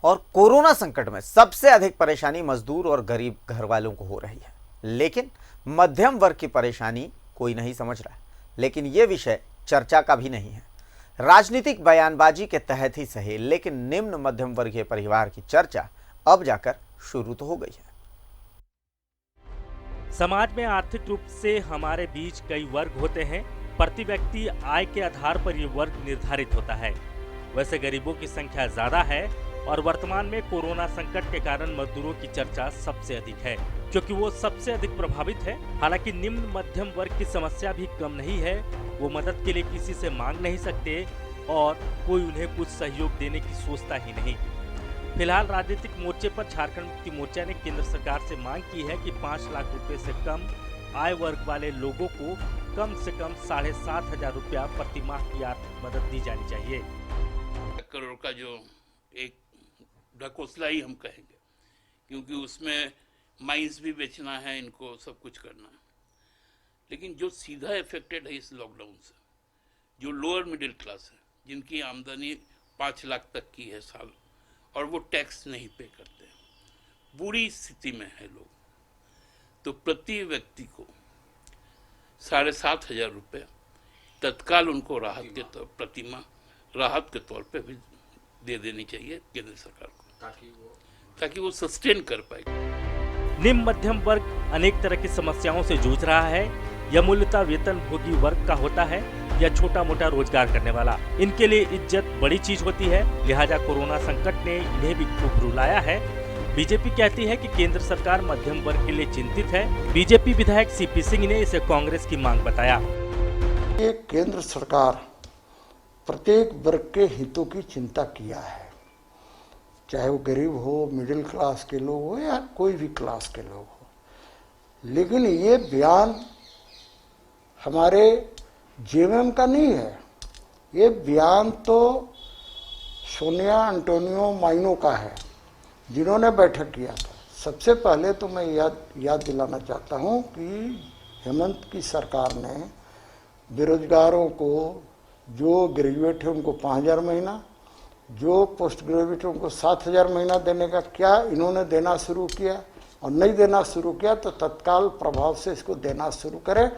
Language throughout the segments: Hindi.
और कोरोना संकट में सबसे अधिक परेशानी मजदूर और गरीब घर वालों को हो रही है, लेकिन मध्यम वर्ग की परेशानी कोई नहीं समझ रहा। लेकिन ये विषय चर्चा का भी नहीं है। राजनीतिक बयानबाजी के तहत ही सही, लेकिन निम्न मध्यम वर्गीय परिवार की चर्चा अब जाकर शुरू तो हो गई है। समाज में आर्थिक रूप से हमारे बीच कई वर्ग होते हैं। प्रति व्यक्ति आय के आधार पर ये वर्ग निर्धारित होता है। वैसे गरीबों की संख्या ज्यादा है और वर्तमान में कोरोना संकट के कारण मजदूरों की चर्चा सबसे अधिक है, क्योंकि वो सबसे अधिक प्रभावित है। हालांकि निम्न मध्यम वर्ग की समस्या भी कम नहीं है। वो मदद के लिए किसी से मांग नहीं सकते और कोई उन्हें कुछ सहयोग देने की सोचता ही नहीं। फिलहाल राजनीतिक मोर्चे पर झारखंड मुक्ति मोर्चा ने केंद्र सरकार से मांग की है कि 5 लाख रुपए से कम आय वर्ग वाले लोगों को कम से कम 7,500 रुपया प्रति माह की आर्थिक मदद दी जानी चाहिए। करोड़ का जो एक ढकोसला ही हम कहेंगे, क्योंकि उसमें माइंस भी बेचना है, इनको सब कुछ करना है। लेकिन जो सीधा इफेक्टेड है इस लॉकडाउन से, जो लोअर मिडिल क्लास है, जिनकी आमदनी 5 लाख तक की है साल, और वो टैक्स नहीं पे करते, बुरी स्थिति में है लोग, तो प्रति व्यक्ति को 7,500 रुपये तत्काल उनको राहत के तौर प्रतिमाह राहत के तौर पे भी दे देनी चाहिए केंद्र सरकार को, ताकि वो सस्टेन कर पाए। निम्न मध्यम वर्ग अनेक तरह की समस्याओं से जूझ रहा है। यह मूलतः वेतन भोगी वर्ग का होता है या छोटा मोटा रोजगार करने वाला। इनके लिए इज्जत बड़ी चीज होती है, लिहाजा कोरोना संकट ने इन्हें भी खूब रुलाया है। बीजेपी कहती है कि केंद्र सरकार मध्यम वर्ग के लिए चिंतित है। बीजेपी विधायक सीपी सिंह ने इसे कांग्रेस की मांग बताया। केंद्र सरकार प्रत्येक वर्ग के हितों की चिंता किया है, चाहे वो गरीब हो, मिडिल क्लास के लोग हो या कोई भी क्लास के लोग हो। लेकिन ये बयान हमारे जेएमएम का नहीं है, ये बयान तो सोनिया एंटोनियो माइनो का है, जिन्होंने बैठक किया था। सबसे पहले तो मैं याद दिलाना चाहता हूँ कि हेमंत की सरकार ने बेरोजगारों को, जो ग्रेजुएट है उनको 5,000 महीना, जो पोस्ट ग्रेजुएट है उनको 7,000 महीना देने का क्या इन्होंने देना शुरू किया, और नहीं देना शुरू किया तो तत्काल प्रभाव से इसको देना शुरू करें।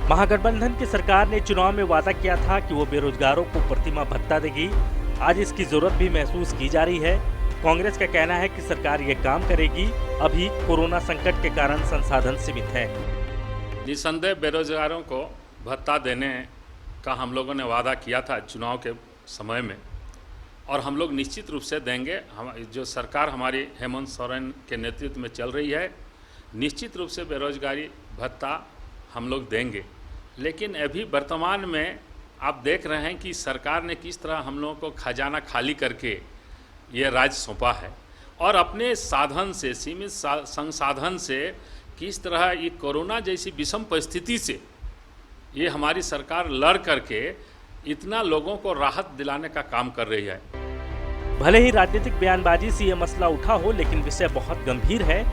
महागठबंधन की सरकार ने चुनाव में वादा किया था कि वो बेरोजगारों को प्रतिमाह भत्ता देगी। आज इसकी जरूरत भी महसूस की जा रही है। कांग्रेस का कहना है कि सरकार ये काम करेगी। अभी कोरोना संकट के कारण संसाधन सीमित है। निसंदेह बेरोजगारों को भत्ता देने का हम लोगों ने वादा किया था चुनाव के समय में, और हम लोग निश्चित रूप से देंगे। हम जो सरकार हमारी हेमंत सोरेन के नेतृत्व में चल रही है, निश्चित रूप से बेरोजगारी भत्ता हम लोग देंगे। लेकिन अभी वर्तमान में आप देख रहे हैं कि सरकार ने किस तरह हम लोगों को खजाना खाली करके ये राज्य सौंपा है, और अपने साधन से, सीमित संसाधन से किस तरह ये कोरोना जैसी विषम परिस्थिति से ये हमारी सरकार लड़ करके इतना लोगों को राहत दिलाने का काम कर रही है। भले ही राजनीतिक बयानबाजी से ये मसला उठा हो, लेकिन विषय बहुत गंभीर है।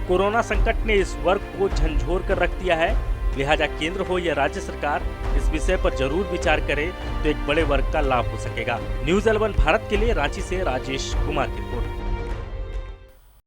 कोरोना संकट ने इस वर्ग को झंझोर कर रख दिया है। लिहाजा केंद्र हो या राज्य सरकार इस विषय पर जरूर विचार करे तो एक बड़े वर्ग का लाभ हो सकेगा। न्यूज़ 11 भारत के लिए रांची से राजेश कुमार की रिपोर्ट।